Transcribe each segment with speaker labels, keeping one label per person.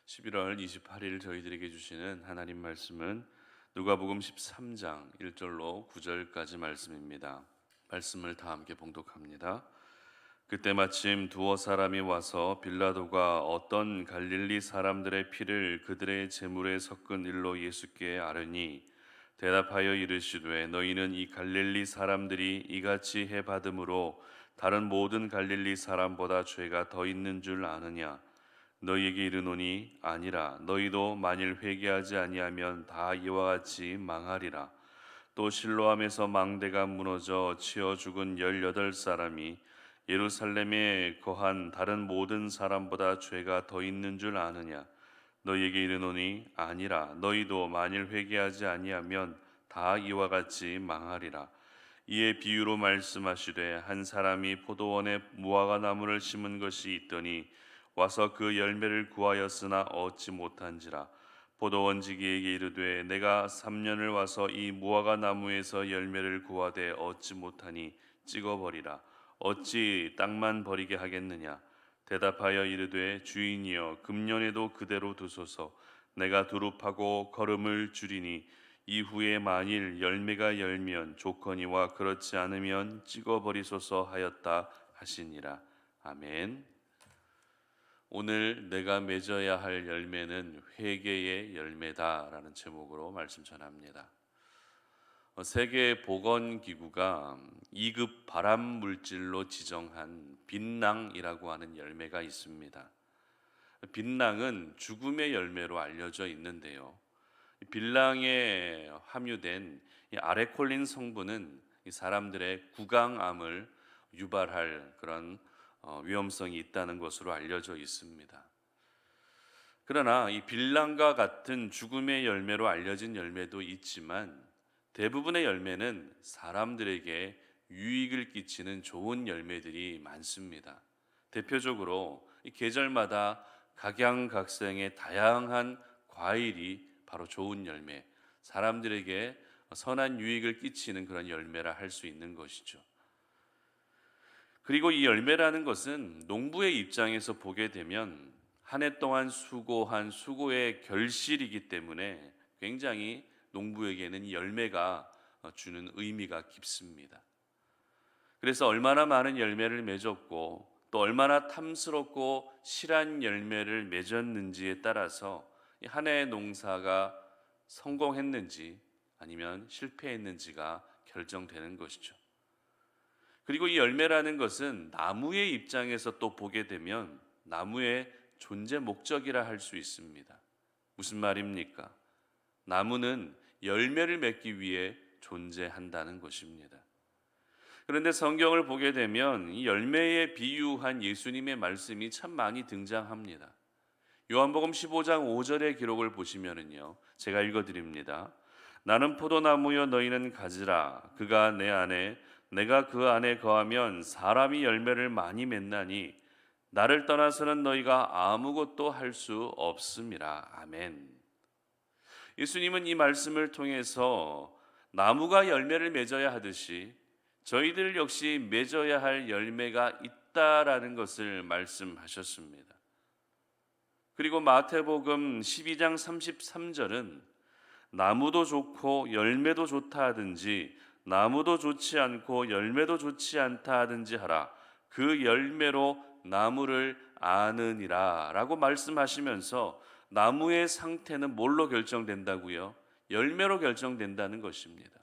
Speaker 1: 11월 28일 저희들에게 주시는 하나님 말씀은 누가복음 13장 1절로 9절까지 말씀입니다. 말씀을 다 함께 봉독합니다. 그때 마침 두어 사람이 와서 빌라도가 어떤 갈릴리 사람들의 피를 그들의 제물에 섞은 일로 예수께 아뢰니 대답하여 이르시되 너희는 이 갈릴리 사람들이 이같이 해 받음으로 다른 모든 갈릴리 사람보다 죄가 더 있는 줄 아느냐? 너희에게 이르노니 아니라 너희도 만일 회개하지 아니하면 다 이와 같이 망하리라. 또 실로암에서 망대가 무너져 치어 죽은 18사람이 예루살렘에 거한 다른 모든 사람보다 죄가 더 있는 줄 아느냐? 너희에게 이르노니 아니라 너희도 만일 회개하지 아니하면 다 이와 같이 망하리라. 이에 비유로 말씀하시되 한 사람이 포도원에 무화과 나무를 심은 것이 있더니 와서 그 열매를 구하였으나 얻지 못한지라. 포도원지기에게 이르되 내가 3년을 와서 이 무화과 나무에서 열매를 구하되 얻지 못하니 찍어버리라. 어찌 땅만 버리게 하겠느냐? 대답하여 이르되 주인이여 금년에도 그대로 두소서. 내가 두릅하고 거름을 줄이니 이후에 만일 열매가 열면 좋거니와 그렇지 않으면 찍어버리소서 하였다 하시니라. 아멘. 오늘 내가 맺어야 할 열매는 회개의 열매다라는 제목으로 말씀 전합니다. 세계보건기구가 2급 발암 물질로 지정한 빛낭이라고 하는 열매가 있습니다. 빛낭은 죽음의 열매로 알려져 있는데요. 빛낭에 함유된 이 아레콜린 성분은 이 사람들의 구강암을 유발할 그런 위험성이 있다는 것으로 알려져 있습니다. 그러나 이 빌랑과 같은 죽음의 열매로 알려진 열매도 있지만 대부분의 열매는 사람들에게 유익을 끼치는 좋은 열매들이 많습니다. 대표적으로 이 계절마다 각양각색의 다양한 과일이 바로 좋은 열매, 사람들에게 선한 유익을 끼치는 그런 열매라 할 수 있는 것이죠. 그리고 이 열매라는 것은 농부의 입장에서 보게 되면 한 해 동안 수고한 수고의 결실이기 때문에 굉장히 농부에게는 이 열매가 주는 의미가 깊습니다. 그래서 얼마나 많은 열매를 맺었고 또 얼마나 탐스럽고 실한 열매를 맺었는지에 따라서 한 해의 농사가 성공했는지 아니면 실패했는지가 결정되는 것이죠. 그리고 이 열매라는 것은 나무의 입장에서 또 보게 되면 나무의 존재 목적이라 할 수 있습니다. 무슨 말입니까? 나무는 열매를 맺기 위해 존재한다는 것입니다. 그런데 성경을 보게 되면 이 열매에 비유한 예수님의 말씀이 참 많이 등장합니다. 요한복음 15장 5절의 기록을 보시면은요. 제가 읽어 드립니다. 나는 포도나무여 너희는 가지라. 그가 내 안에 내가 그 안에 거하면 사람이 열매를 많이 맺나니 나를 떠나서는 너희가 아무것도 할 수 없음이라. 아멘. 예수님은 이 말씀을 통해서 나무가 열매를 맺어야 하듯이 저희들 역시 맺어야 할 열매가 있다라는 것을 말씀하셨습니다. 그리고 마태복음 12장 33절은 나무도 좋고 열매도 좋다 하든지 나무도 좋지 않고 열매도 좋지 않다 하든지 하라. 그 열매로 나무를 아느니라 라고 말씀하시면서 나무의 상태는 뭘로 결정된다고요? 열매로 결정된다는 것입니다.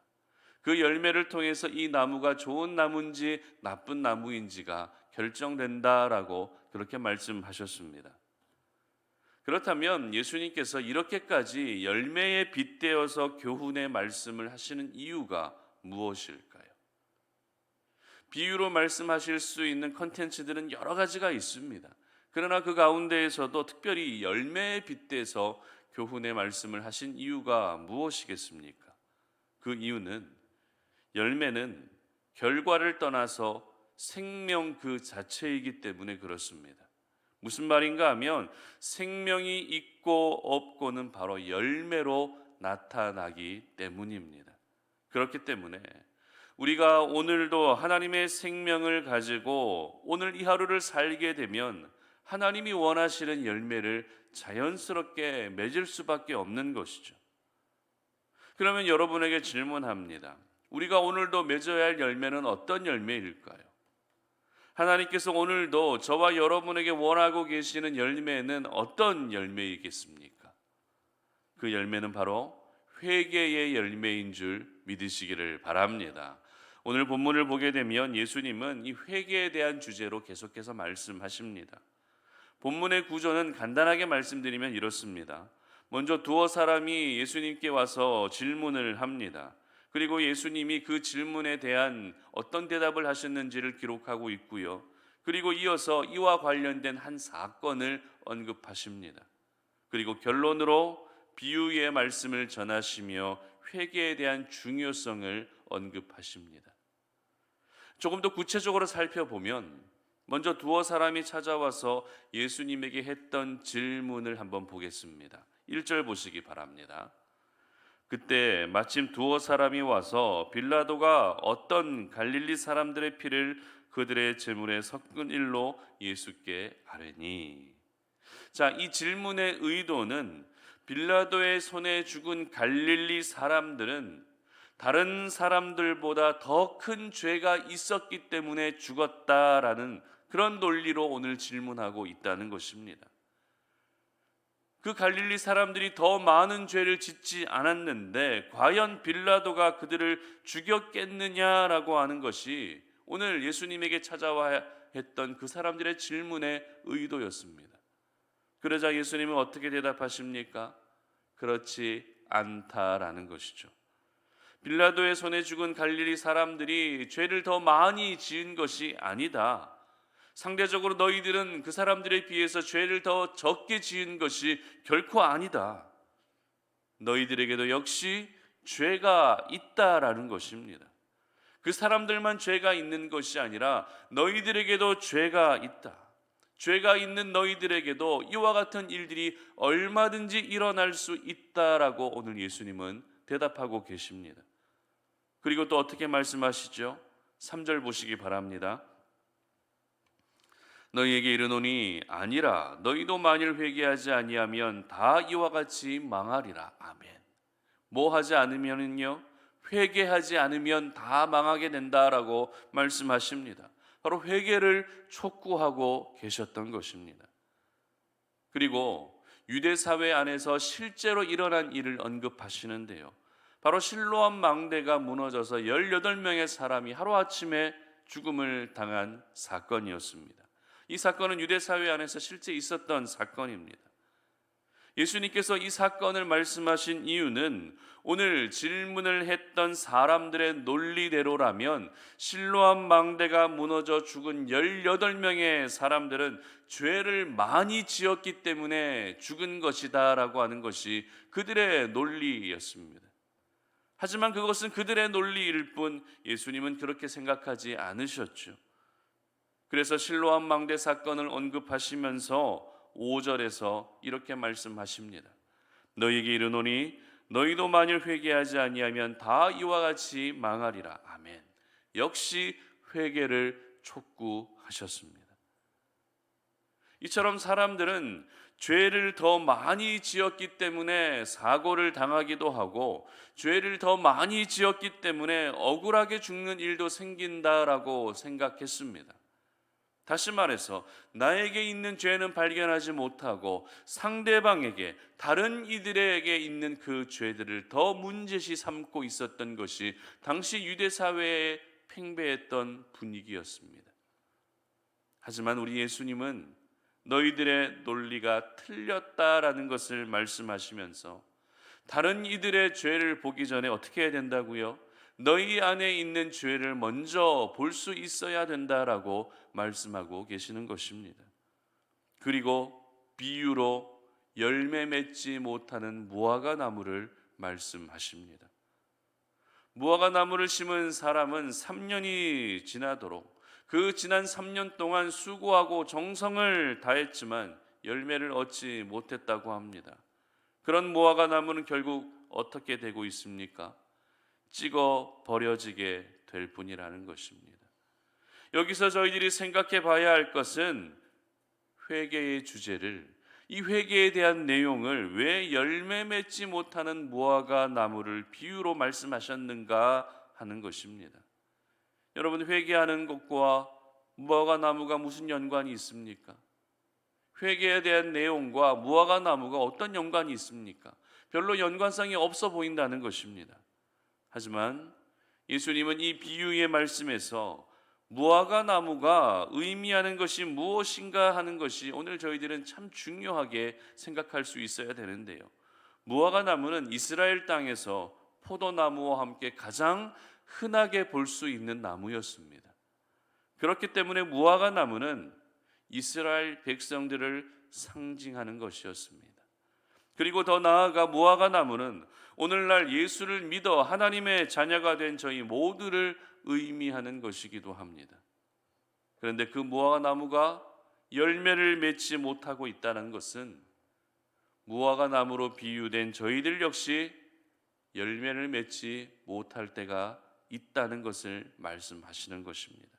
Speaker 1: 그 열매를 통해서 이 나무가 좋은 나무인지 나쁜 나무인지가 결정된다라고 그렇게 말씀하셨습니다. 그렇다면 예수님께서 이렇게까지 열매에 빗대어서 교훈의 말씀을 하시는 이유가 무엇일까요? 비유로 말씀하실 수 있는 컨텐츠들은 여러 가지가 있습니다. 그러나 그 가운데에서도 특별히 열매에 빗대서 교훈의 말씀을 하신 이유가 무엇이겠습니까? 그 이유는 열매는 결과를 떠나서 생명 그 자체이기 때문에 그렇습니다. 무슨 말인가 하면 생명이 있고 없고는 바로 열매로 나타나기 때문입니다. 그렇기 때문에 우리가 오늘도 하나님의 생명을 가지고 오늘 이 하루를 살게 되면 하나님이 원하시는 열매를 자연스럽게 맺을 수밖에 없는 것이죠. 그러면 여러분에게 질문합니다. 우리가 오늘도 맺어야 할 열매는 어떤 열매일까요? 하나님께서 오늘도 저와 여러분에게 원하고 계시는 열매는 어떤 열매이겠습니까? 그 열매는 바로 회개의 열매인 줄 믿으시기를 바랍니다. 오늘 본문을 보게 되면 예수님은 이 회개에 대한 주제로 계속해서 말씀하십니다. 본문의 구조는 간단하게 말씀드리면 이렇습니다. 먼저 두어 사람이 예수님께 와서 질문을 합니다. 그리고 예수님이 그 질문에 대한 어떤 대답을 하셨는지를 기록하고 있고요. 그리고 이어서 이와 관련된 한 사건을 언급하십니다. 그리고 결론으로 비유의 말씀을 전하시며 회개에 대한 중요성을 언급하십니다. 조금 더 구체적으로 살펴보면 먼저 두어 사람이 찾아와서 예수님에게 했던 질문을 한번 보겠습니다. 1절 보시기 바랍니다. 그때 마침 두어 사람이 와서 빌라도가 어떤 갈릴리 사람들의 피를 그들의 제물에 섞은 일로 예수께 아뢰니. 자, 이 질문의 의도는 빌라도의 손에 죽은 갈릴리 사람들은 다른 사람들보다 더 큰 죄가 있었기 때문에 죽었다라는 그런 논리로 오늘 질문하고 있다는 것입니다. 그 갈릴리 사람들이 더 많은 죄를 짓지 않았는데 과연 빌라도가 그들을 죽였겠느냐라고 하는 것이 오늘 예수님에게 찾아와 했던 그 사람들의 질문의 의도였습니다. 그러자 예수님은 어떻게 대답하십니까? 그렇지 않다라는 것이죠. 빌라도의 손에 죽은 갈릴리 사람들이 죄를 더 많이 지은 것이 아니다. 상대적으로 너희들은 그 사람들에 비해서 죄를 더 적게 지은 것이 결코 아니다. 너희들에게도 역시 죄가 있다라는 것입니다. 그 사람들만 죄가 있는 것이 아니라 너희들에게도 죄가 있다. 죄가 있는 너희들에게도 이와 같은 일들이 얼마든지 일어날 수 있다라고 오늘 예수님은 대답하고 계십니다. 그리고 또 어떻게 말씀하시죠? 3절 보시기 바랍니다. 너희에게 이르노니 아니라 너희도 만일 회개하지 아니하면 다 이와 같이 망하리라. 아멘. 뭐 하지 않으면은요? 회개하지 않으면 다 망하게 된다라고 말씀하십니다. 바로 회개를 촉구하고 계셨던 것입니다. 그리고 유대 사회 안에서 실제로 일어난 일을 언급하시는데요. 바로 실로암 망대가 무너져서 18명의 사람이 하루아침에 죽음을 당한 사건이었습니다. 이 사건은 유대 사회 안에서 실제 있었던 사건입니다. 예수님께서 이 사건을 말씀하신 이유는 오늘 질문을 했던 사람들의 논리대로라면 실로암 망대가 무너져 죽은 18명의 사람들은 죄를 많이 지었기 때문에 죽은 것이다 라고 하는 것이 그들의 논리였습니다. 하지만 그것은 그들의 논리일 뿐 예수님은 그렇게 생각하지 않으셨죠. 그래서 실로암 망대 사건을 언급하시면서 5절에서 이렇게 말씀하십니다. 너희에게 이르노니 너희도 만일 회개하지 아니하면 다 이와 같이 망하리라. 아멘. 역시 회개를 촉구하셨습니다. 이처럼 사람들은 죄를 더 많이 지었기 때문에 사고를 당하기도 하고 죄를 더 많이 지었기 때문에 억울하게 죽는 일도 생긴다라고 생각했습니다. 다시 말해서 나에게 있는 죄는 발견하지 못하고 상대방에게 다른 이들에게 있는 그 죄들을 더 문제시 삼고 있었던 것이 당시 유대 사회에 팽배했던 분위기였습니다. 하지만 우리 예수님은 너희들의 논리가 틀렸다라는 것을 말씀하시면서 다른 이들의 죄를 보기 전에 어떻게 해야 된다고요? 너희 안에 있는 죄를 먼저 볼 수 있어야 된다라고 말씀하고 계시는 것입니다. 그리고 비유로 열매 맺지 못하는 무화과 나무를 말씀하십니다. 무화과 나무를 심은 사람은 3년이 지나도록 그 지난 3년 동안 수고하고 정성을 다했지만 열매를 얻지 못했다고 합니다. 그런 무화과 나무는 결국 어떻게 되고 있습니까? 찍어 버려지게 될 뿐이라는 것입니다. 여기서 저희들이 생각해 봐야 할 것은 회개의 주제를, 이 회개에 대한 내용을 왜 열매 맺지 못하는 무화과 나무를 비유로 말씀하셨는가 하는 것입니다. 여러분, 회개하는 것과 무화과 나무가 무슨 연관이 있습니까? 회개에 대한 내용과 무화과 나무가 어떤 연관이 있습니까? 별로 연관성이 없어 보인다는 것입니다. 하지만 예수님은 이 비유의 말씀에서 무화과 나무가 의미하는 것이 무엇인가 하는 것이 오늘 저희들은 참 중요하게 생각할 수 있어야 되는데요. 무화과 나무는 이스라엘 땅에서 포도나무와 함께 가장 흔하게 볼 수 있는 나무였습니다. 그렇기 때문에 무화과 나무는 이스라엘 백성들을 상징하는 것이었습니다. 그리고 더 나아가 무화과 나무는 오늘날 예수를 믿어 하나님의 자녀가 된 저희 모두를 의미하는 것이기도 합니다. 그런데 그 무화과 나무가 열매를 맺지 못하고 있다는 것은 무화과 나무로 비유된 저희들 역시 열매를 맺지 못할 때가 있다는 것을 말씀하시는 것입니다.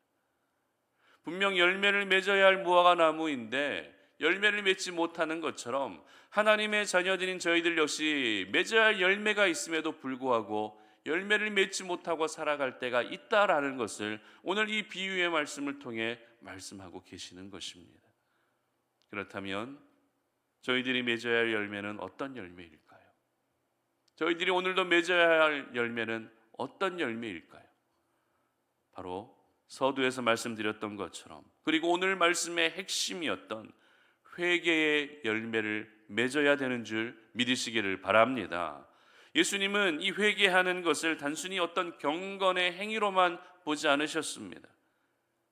Speaker 1: 분명 열매를 맺어야 할 무화과 나무인데 열매를 맺지 못하는 것처럼 하나님의 자녀들인 저희들 역시 맺어야 할 열매가 있음에도 불구하고 열매를 맺지 못하고 살아갈 때가 있다라는 것을 오늘 이 비유의 말씀을 통해 말씀하고 계시는 것입니다. 그렇다면 저희들이 맺어야 할 열매는 어떤 열매일까요? 저희들이 오늘도 맺어야 할 열매는 어떤 열매일까요? 바로 서두에서 말씀드렸던 것처럼, 그리고 오늘 말씀의 핵심이었던 회개의 열매를 맺어야 되는 줄 믿으시기를 바랍니다. 예수님은 이 회개하는 것을 단순히 어떤 경건의 행위로만 보지 않으셨습니다.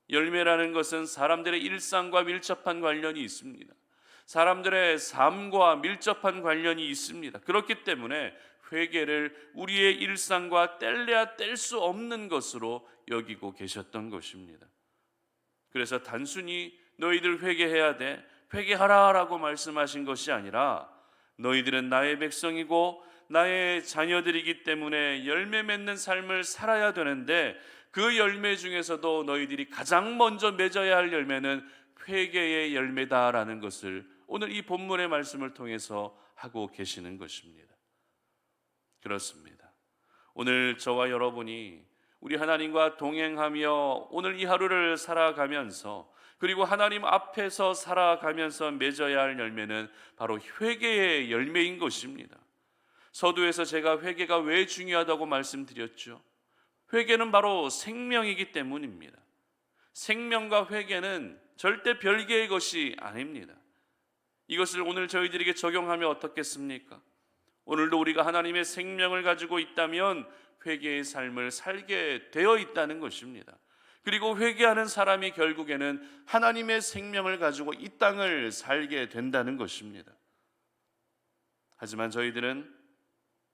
Speaker 1: 열매라는 것은 사람들의 일상과 밀접한 관련이 있습니다. 사람들의 삶과 밀접한 관련이 있습니다. 그렇기 때문에 회개를 우리의 일상과 뗄래야 뗄 수 없는 것으로 여기고 계셨던 것입니다. 그래서 단순히 너희들 회개해야 돼, 회개하라라고 말씀하신 것이 아니라 너희들은 나의 백성이고 나의 자녀들이기 때문에 열매 맺는 삶을 살아야 되는데 그 열매 중에서도 너희들이 가장 먼저 맺어야 할 열매는 회개의 열매다라는 것을 오늘 이 본문의 말씀을 통해서 하고 계시는 것입니다. 그렇습니다. 오늘 저와 여러분이 우리 하나님과 동행하며 오늘 이 하루를 살아가면서 그리고 하나님 앞에서 살아가면서 맺어야 할 열매는 바로 회개의 열매인 것입니다. 서두에서 제가 회개가 왜 중요하다고 말씀드렸죠? 회개는 바로 생명이기 때문입니다. 생명과 회개는 절대 별개의 것이 아닙니다. 이것을 오늘 저희들에게 적용하면 어떻겠습니까? 오늘도 우리가 하나님의 생명을 가지고 있다면 회개의 삶을 살게 되어 있다는 것입니다. 그리고 회개하는 사람이 결국에는 하나님의 생명을 가지고 이 땅을 살게 된다는 것입니다. 하지만 저희들은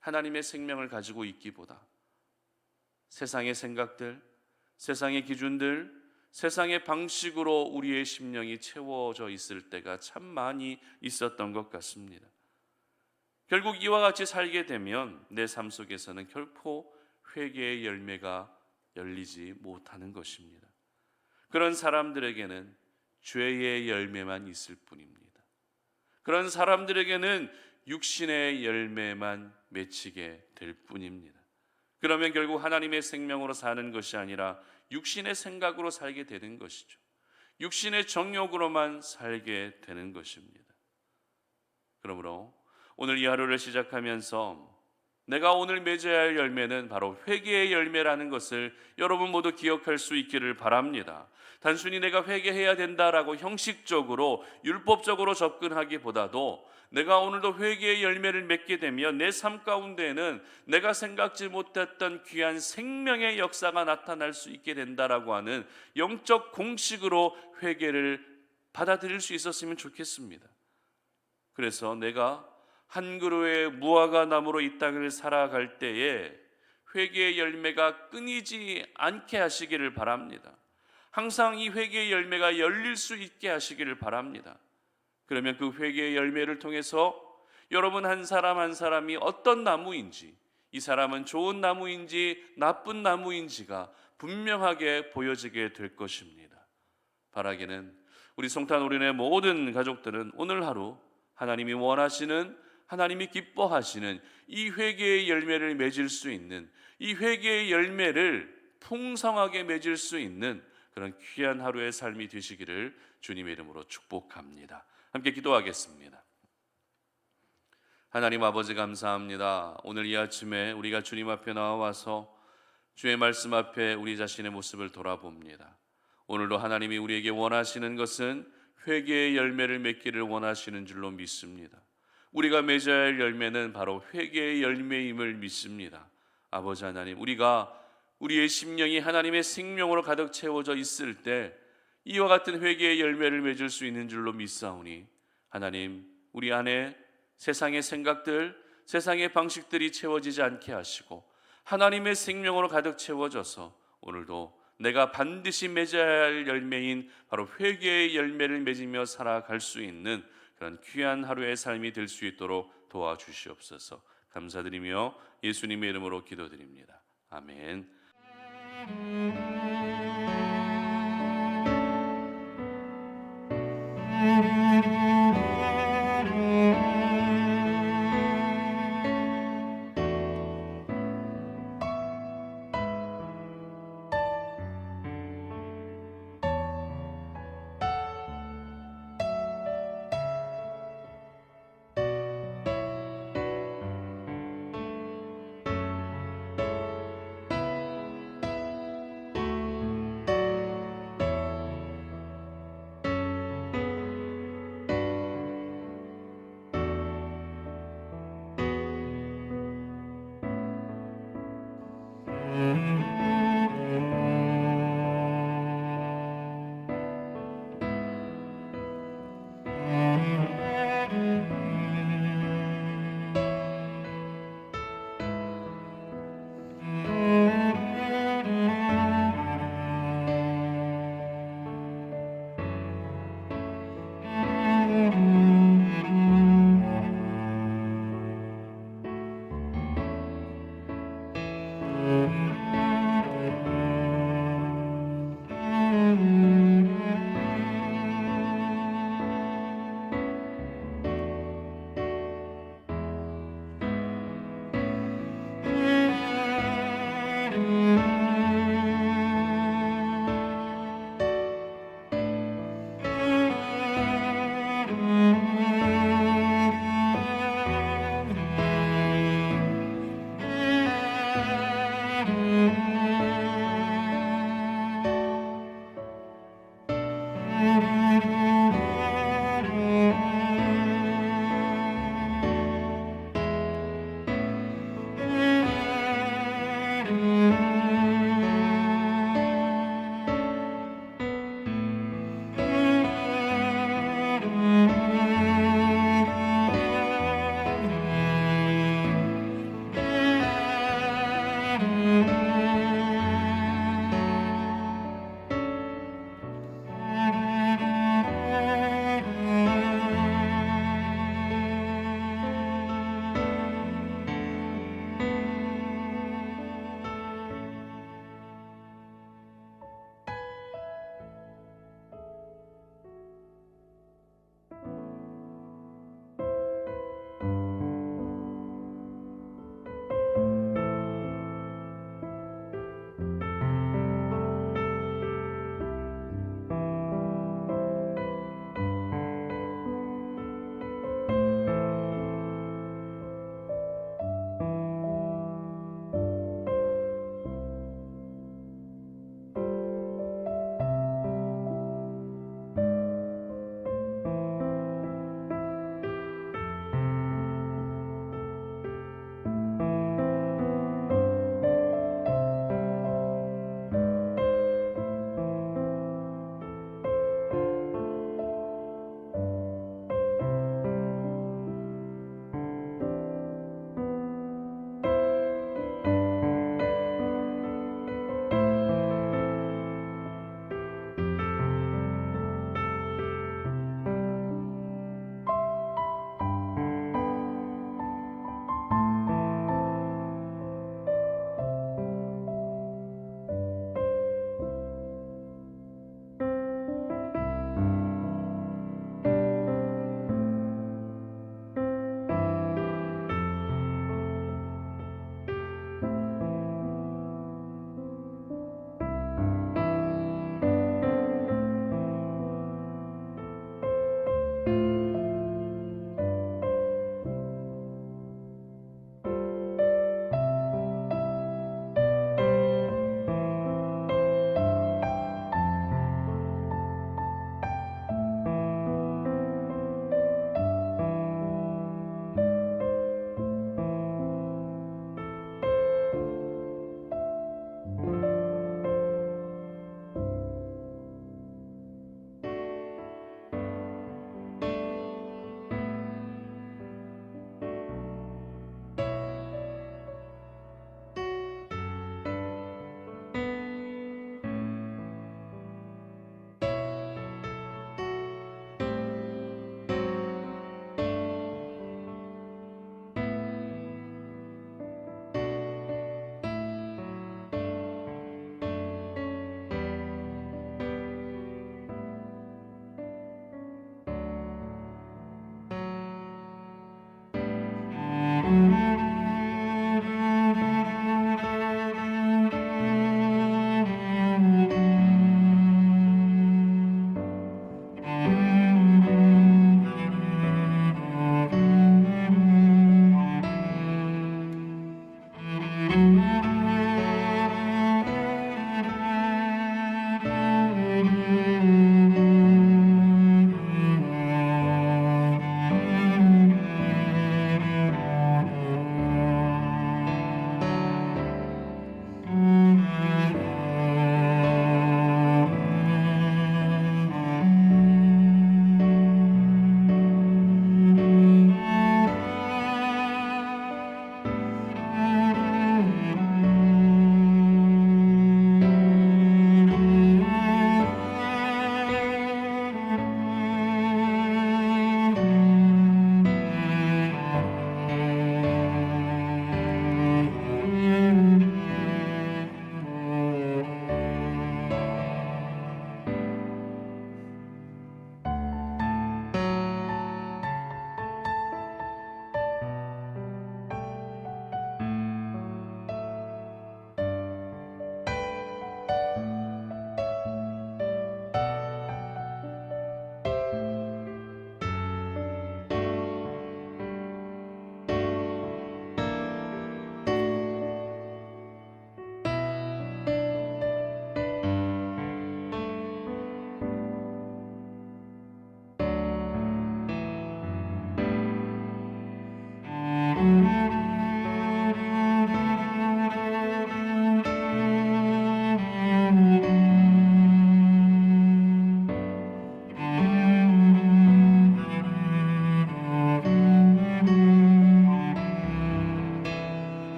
Speaker 1: 하나님의 생명을 가지고 있기보다 세상의 생각들, 세상의 기준들, 세상의 방식으로 우리의 심령이 채워져 있을 때가 참 많이 있었던 것 같습니다. 결국 이와 같이 살게 되면 내 삶 속에서는 결코 회개의 열매가 열리지 못하는 것입니다. 그런 사람들에게는 죄의 열매만 있을 뿐입니다. 그런 사람들에게는 육신의 열매만 맺히게 될 뿐입니다. 그러면 결국 하나님의 생명으로 사는 것이 아니라 육신의 생각으로 살게 되는 것이죠. 육신의 정욕으로만 살게 되는 것입니다. 그러므로 오늘 이 하루를 시작하면서 내가 오늘 맺어야 할 열매는 바로 회개의 열매라는 것을 여러분 모두 기억할 수 있기를 바랍니다. 단순히 내가 회개해야 된다라고 형식적으로 율법적으로 접근하기보다도 내가 오늘도 회개의 열매를 맺게 되면 내 삶 가운데에는 내가 생각지 못했던 귀한 생명의 역사가 나타날 수 있게 된다라고 하는 영적 공식으로 회개를 받아들일 수 있었으면 좋겠습니다. 그래서 내가 한 그루의 무화과 나무로 이 땅을 살아갈 때에 회개의 열매가 끊이지 않게 하시기를 바랍니다. 항상 이 회개의 열매가 열릴 수 있게 하시기를 바랍니다. 그러면 그 회개의 열매를 통해서 여러분 한 사람 한 사람이 어떤 나무인지, 이 사람은 좋은 나무인지 나쁜 나무인지가 분명하게 보여지게 될 것입니다. 바라기는 우리 성탄 올인의 모든 가족들은 오늘 하루 하나님이 원하시는, 하나님이 기뻐하시는 이 회개의 열매를 맺을 수 있는, 이 회개의 열매를 풍성하게 맺을 수 있는 그런 귀한 하루의 삶이 되시기를 주님의 이름으로 축복합니다. 함께 기도하겠습니다. 하나님 아버지, 감사합니다. 오늘 이 아침에 우리가 주님 앞에 나와서 주의 말씀 앞에 우리 자신의 모습을 돌아봅니다. 오늘도 하나님이 우리에게 원하시는 것은 회개의 열매를 맺기를 원하시는 줄로 믿습니다. 우리가 맺어야 할 열매는 바로 회개의 열매임을 믿습니다. 아버지 하나님, 우리가 우리의 심령이 하나님의 생명으로 가득 채워져 있을 때 이와 같은 회개의 열매를 맺을 수 있는 줄로 믿사오니, 하나님, 우리 안에 세상의 생각들, 세상의 방식들이 채워지지 않게 하시고 하나님의 생명으로 가득 채워져서 오늘도 내가 반드시 맺어야 할 열매인 바로 회개의 열매를 맺으며 살아갈 수 있는 그런 귀한 하루의 삶이 될 수 있도록 도와주시옵소서. 감사드리며 예수님의 이름으로 기도드립니다. 아멘.